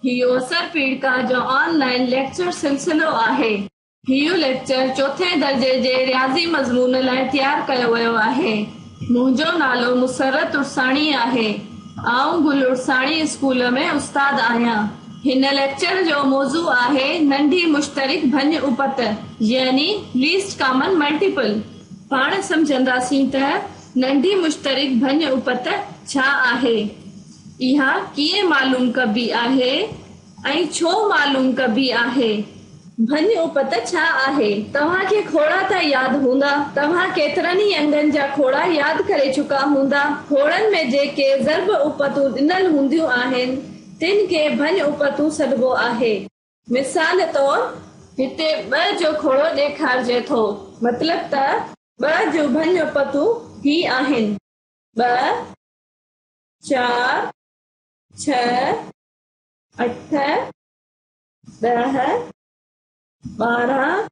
हियो असर पीड़िका जो ऑनलाइन लेक्चर सिलसिलो आहे। हियो लेक्चर चौथे दर्जे जे रियाज़ी मज़मून लाइ तैयार कयो वियो आहे। मुंहिंजो नालो मुसरत उर्साणी आहे। आऊं गुल उर्साणी स्कूल में उस्ताद आहियां। हिन लेक्चर जो मौज़ू आहे नंढी मुश्तरिक भञ उपत यानी लीस्ट कॉमन मल्टीपल। पाण समझंदासीं त नंढी मुश्तरिक भञ उपत छा आहे, इहा कीअं मालूम कबी आहे ऐं छो मालूम कबी आहे। भञ उपत छा आहे? तव्हांखे खोड़ा त यादि हूंदा। तव्हां केतिरनि ई अंगनि जा खोड़ा यादि करे चुका हूंदा। खोड़नि में जेके ज़र्ब उपतूं ॾिनल हूंदियूं आहिनि तिन खे भञ उपतूं सॾिबो आहे। मिसाल तौर हिते 2 जो खोड़ो ॾेखारिजे थो, मतलब त 2 जूं भञ उपतूं ही आहिनि 2, 4, 6, 8, 10, 12,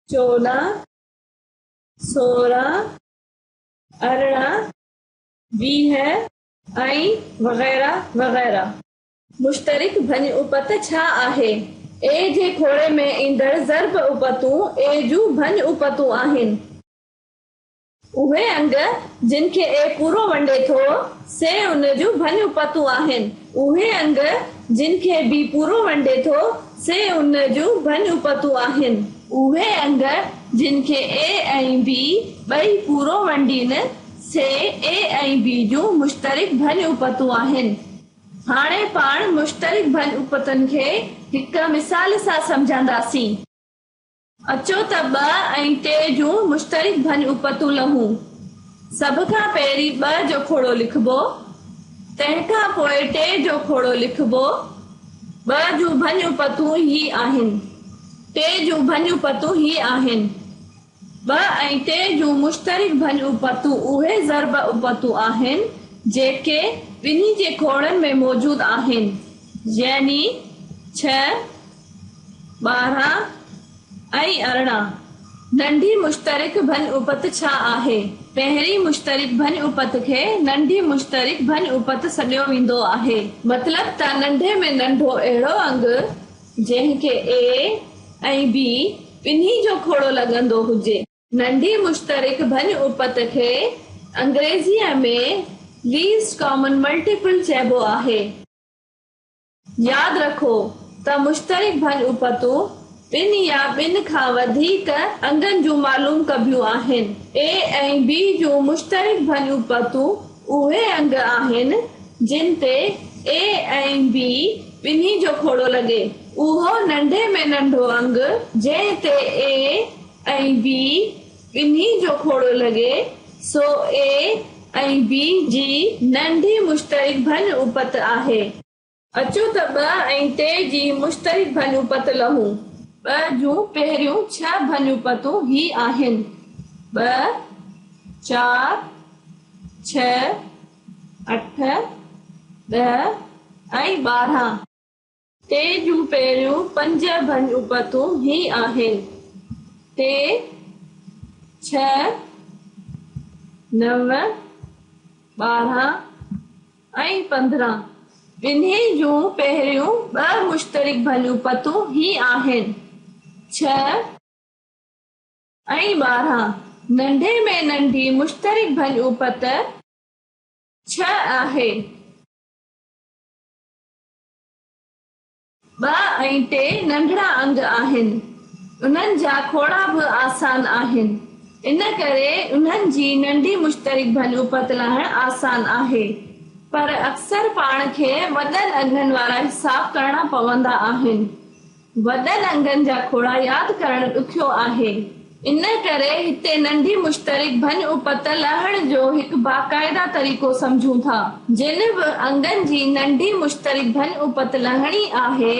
14, 16, 18, 20 ऐं वग़ैरह वग़ैरह। मुश्तरिक भञ उपत छा आहे? ए जे खोड़े में ईंदड़ ज़र्ब उपतूं ए जूं भञ उपतूं आहिनि। उहे अंग जिन खे ए पूरो वंडे थो से उन जूं भञ उपतूं आहिनि। उहे अंग जिन खे बी पूरो वंडे थो से उन जूं भञ उपतूं आहिनि। उहे अंग जिन खे ए ऐं बी ॿई पूरो वंडीनि से ए ऐं बी जूं मुश्तरिक भञ उपतूं आहिनि। हाणे पाण मुश्तरिक भञ उपतनि खे हिक मिसाल सां समझंदासीं। अचो त 2 ऐं 3 जूं मुश्तरिक भञ उपतूं लहूं। सभ खां पहिरीं 2 जो खोड़ो लिखबो, तंहिंखां पोइ 3 जो खोड़ो लिखबो। 2 जूं भञ उपतूं ही आहिनि, 3 जूं भञ उपतूं ही आहिनि। 2 ऐं 3 जूं मुश्तरिक भञ उपतूं उहे ज़र्ब उपतूं आहिनि जेके ॿिन्ही जे खोड़नि में मौजूद आहिनि, यानी 6, 12 ऐं 18। नंढी मुश्तरिक भञ उपत छा आहे? पहिरीं मुश्तरिक भञ उपत खे नंढी मुश्तरिक भञ उपत सॾियो वेंदो आहे। मतलब त नंढे में नंढो अहिड़ो अंग जंहिंखे ए ऐं बी ॿिन्ही जो खोड़ो लॻंदो हुजे। नंढी मुश्तरिक भञ उपत खे अंग्रेज़ीअ में लीस्ट कॉमन मल्टीपल चइबो आहे। यादि रखो त मुश्तरिक भञ उपतूं 2 या 2 खां वधीक अंगनि जूं मालूम कबियूं आहिनि। ए ऐं बी जूं मुश्तरिक भञ उपतूं उहे अंग आहिनि जिन ते ए ऐं बी ॿिन्ही जो खोड़ो लॻे। उहो नंढे में नंढो अंग जंहिं ते ए ऐं बी ॿिन्ही जो खोड़ो लॻे सो ए ऐं बी जी नंढी मुश्तरिक भञ उपत आहे। अचो त 2 ऐं 3 जी मुश्तरिक भञ उपत लहूं। 2 जूं पहिरियों 6 भञ उपतूं ही आहिनि 2, 4, 6, 8, 10 ऐं 12। 3 जूं पहिरियों 5 भञ उपतूं ही आहिनि 3, 6, 9, 12 ऐं 15। ॿिन्ही जूं पहिरियों 2 मुश्तरिक भञ उपतूं ही आहिनि 6 ऐं 12। नंढे में नंढी मुश्तरिक भञ उपत 6 आहे। 2 ऐं 3 नंढड़ा अंग आहिनि, उन्हनि जा खोड़ा बि आसान आहिनि। इन करे उन्हनि जी नंढी मुश्तरिक भञ उपत लहण आसान आहे। पर अक्सर पाण खे वॾनि अंगनि वारा हिसाब करणा पवंदा आहिनि। वॾनि अंगनि जा खोड़ा यादि करणु ॾुखियो आहे। इन करे हिते नंढी मुश्तरिक भञ उपत लहण जो हिकु बाक़ाइदा तरीक़ो समझूं था। जिन बि अंगनि जी नंढी मुश्तरिक भञ उपत लहणी आहे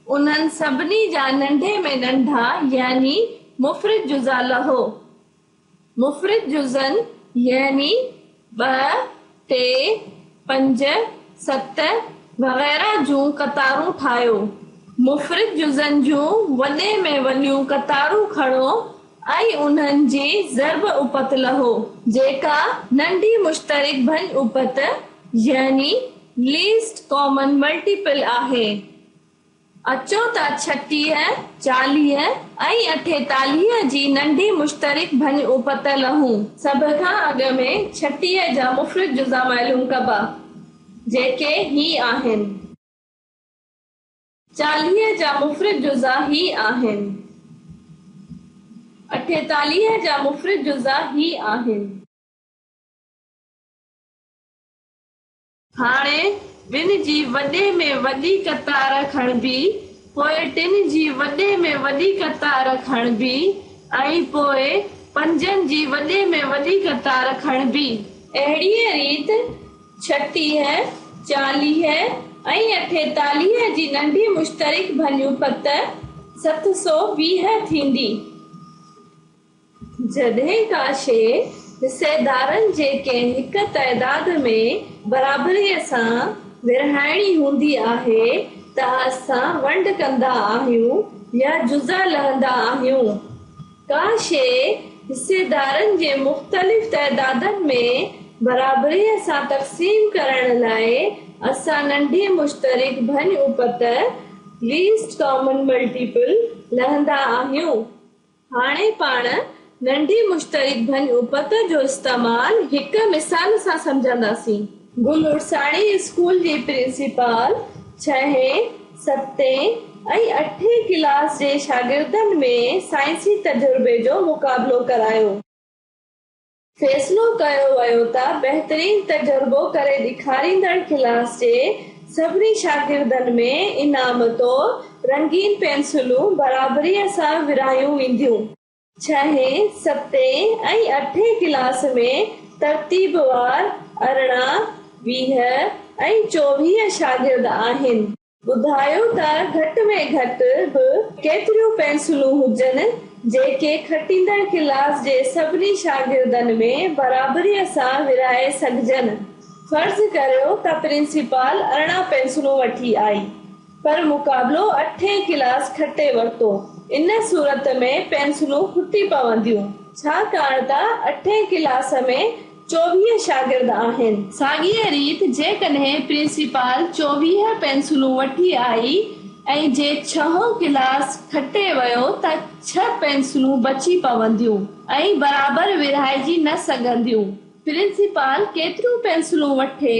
उन्हनि सभिनी जा नंढे में नंढा यानी मुफ़रिद जुज़ा लहो। मुफ़रिद जुज़न यानी 2, 3, 5, 7 वग़ैरह जूं कतारूं ठाहियो। मुफ़रिद जुज़न जूं वॾे में वॾियूं कतारूं खणो ऐं उन्हनि जी ज़र्ब उपत लहो जेका नंढी मुश्तरिक भञ उपत यानी लीस्ट कॉमन मल्टीपल आहे। अचो त 36, 40 ऐं 48 जी नंढी मुश्तरिक भञ उपत लहूं। सभ खां अॻ में 36 जा मुफ़रद जुज़ा मालूम कबा, जेके ही आहिनि। 40 जा मुफ़रद जुज़ा ही आहिनि। 48 जा मुफ़रद जुज़ा ही आहिनि। हाणे ॿिनि जी वॾे में वॾी कतार खणबी, पोइ 3 जी वॾे में वॾी कतार खणबी ऐं पोइ 5 जी वॾे में वॾी कतार खणबी। अहिड़ीअ रीत 36, 40 ऐं 48 जी नंढी मुश्तरिक भञुपत 720 थींदी। जॾहिं का शइ हिसेदारनि जे कंहिं हिक तइदाद में बराबरीअ सां विरहाइणी हूंदी आहे त असां वंड कंदा आहियूं या जुज़ा लहंदा आहियूं। का शइ हिसेदारनि जे मुख़्तलिफ़ तइदादनि में बराबरीअ सां तक़सीम करण लाइ असां नंढी मुश्तरिक भञ उपत लीस्ट कॉमन मल्टीपल लहंदा आहियूं। हाणे पाण नंढी मुश्तरिक भञ उपत जो इस्तेमाल हिक मिसाल सां समझंदासीं। गुलुरसाणी स्कूल जी प्रिंसिपल 6, 7 ऐं 8 क्लास जे शागिर्दनि में साइंसी तजुर्बे जो मुक़ाबलो करायो। फ़ैसिलो कयो वियो त बहितरीन तजुर्बो करे ॾेखारींदड़ क्लास जे सभिनी शागिर्दनि में इनाम तौरु रंगीन पेंसिलूं बराबरीअ सां विरहायूं वेंदियूं। 6, 7 ऐं 8 क्लास में तरतीबवार 18, 20 ऐं 24 शागिर्द आहिनि। ॿुधायो त घटि में घटि बि केतिरियूं पेंसिलूं हुजनि जेके खटींदड़ क्लास जे सभिनी शागिर्दनि में बराबरीअ सां विरहाए सघजनि। फर्ज़ करियो त प्रिंसिपल 18 पेंसिलूं वठी आई, पर मुक़ाबलो 8 क्लास खटे वरितो। इन सूरत में पेंसिलूं खुटी पवंदियूं, छाकाणि त 8 क्लास में 24 शागिर्द आहिनि। साॻीअ रीत जेकॾहिं प्रिंसिपल 24 पेंसिलूं वठी आई ऐं जे 6 क्लास खटे वियो त 6 पेंसिलूं बची पवंदियूं ऐं बराबर विरहाइजी न सघंदियूं। प्रिंसिपल केतिरियूं पेंसिलूं वठे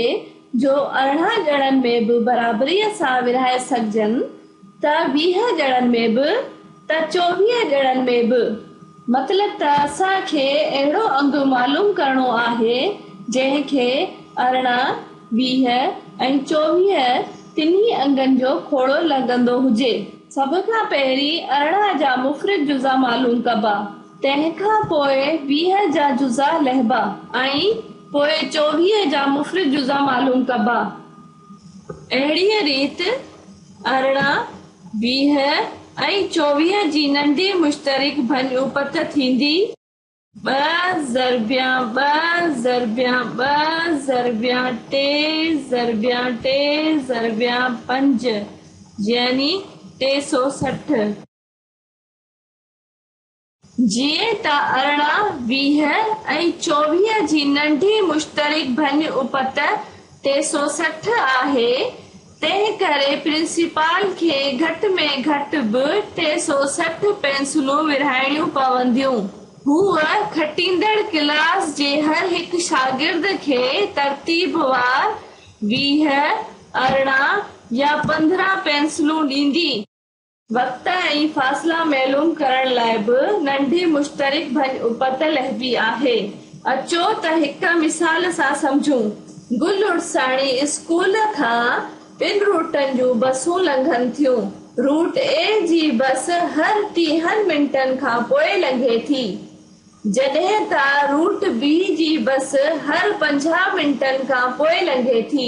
जो 18 ॼणनि में बि बराबरीअ सां विरहाए सघजनि, त 20 ॼणनि में बि, त 24 ॼणनि में बि। मतलब त असांखे अहिड़ो अंग मालूम करणो आहे जंहिंखे 18, 20 ऐं 24 टिनी अंगनि जो खोड़ो लॻंदो हुजे। सभ खां पहिरीं 18 जा मुफ़रद जुज़ा मालूम कबा, तंहिंखां पोइ 20 जा जुज़ा लहबा ऐं पोइ 24 जा मुफ़रद जुज़ा मालूम कबा। अहिड़ीअ रीत 18, 20 ऐं 24 जी नंढी मुश्तरिक भञ उपत थींदी 2 ज़रबिया 2 ज़रबिया 2 ज़रबिया 3 ज़रबिया 3 ज़रबिया 5 यानी 360। जीअं त 18, 20 ऐं 24 जी नंढी मुश्तरिक भञ उपत 360 आहे, तंहिं करे प्रिंसिपल खे घटि में घटि बि 360 पेंसिलूं विरहाइणियूं पवंदियूं। हूअ खटींदड़ क्लास जे हर हिकु शागिर्द खे तरतीबवार 20, 18 या 15 पेंसिलूं ॾींदी। वक़्त ऐं फ़ासिला मालूम करण लाइ बि नंढी मुश्तरिक भञ उपत लहबी आहे। अचो त हिक मिसाल सां समझूं। गुलुरसाणी स्कूल खां 2 रूटनि जूं बसूं लंघनि थियूं। रूट ए जी बस हर 30 मिंटनि खां पोइ लंघे थी, जॾहिं त रूट बी जी बस हर 50 मिंटनि खां पोइ लंघे थी।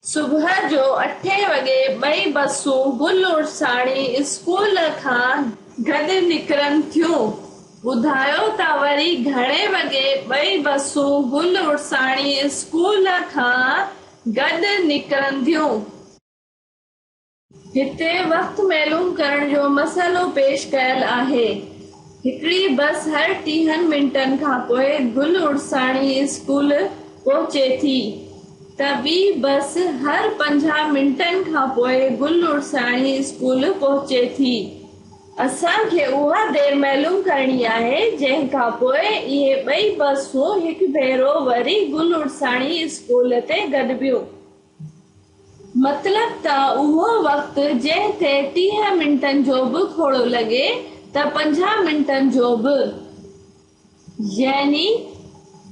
सुबुह जो 8 वॻे ॿई बसूं गुलुरसाणी स्कूल खां गॾु निकिरनि थियूं। ॿुधायो त वरी घणे वॻे ॿई बसूं गुलुरसाणी स्कूल खां गॾु निकिरंदियूं। हिते वक़्तु मालूम करण जो मसइलो पेश कयल आहे। हिकिड़ी बस हर 30 मिंटनि खां पोइ गुल उड़साणी स्कूल पहुचे थी त ॿी बस हर 50 मिंटनि खां पोइ गुल उड़साणी स्कूल पहुचे थी। असांखे उहा देर मालूम करणी आहे जंहिंखां पोइ इहे ॿई बसूं हिकु भेरो वरी गुल उड़साणी स्कूल ते गॾिबियूं। मतलब त उहो वक़्तु जंहिं ते 30 मिंटनि जो बि थोरो लॻे त 50 मिंटनि जो बि, यानी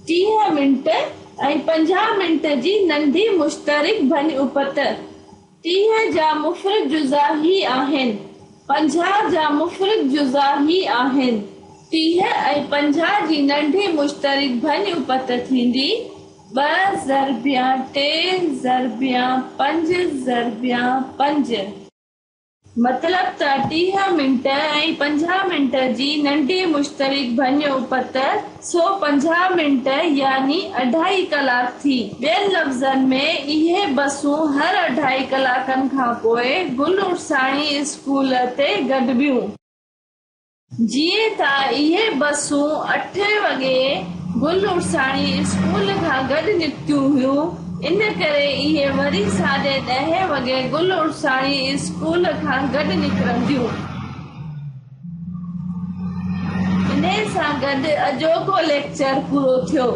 30 मिंट ऐं 50 मिंट जी नंढी मुश्तरिक भञ-उपत। 30 जा मुफ़रद जुज़ा ही आहिनि, 50 जा मुफ़रद जुज़ा ही आहिनि। 30 ऐं 50 जी नंढी मुश्तरिक भञ-उपत थींदी 2 ज़रबिया 3 ज़रबिया 5 ज़रबिया 5। मतलब त 30 मिंट ऐं 50 मिंट जी नंढी मुश्तरिक भञ-उपत 150 मिंट यानी 2.5 कलाक थी। ॿियनि लफ़्ज़नि में इहे बसूं हर 2.5 कलाकनि खां पोइ गुल उड़साणी स्कूल ते गॾिबियूं। जीअं त इहे बसूं 8 वॻे गुल उड़साणी स्कूल खां गॾु निकितियूं हुयूं, इन करे इहे वरी 10:30 वॻे गुल उड़साणी स्कूल खां गॾु निकिरंदियूं। इन सां गॾु अॼोको लेक्चर पूरो थियो।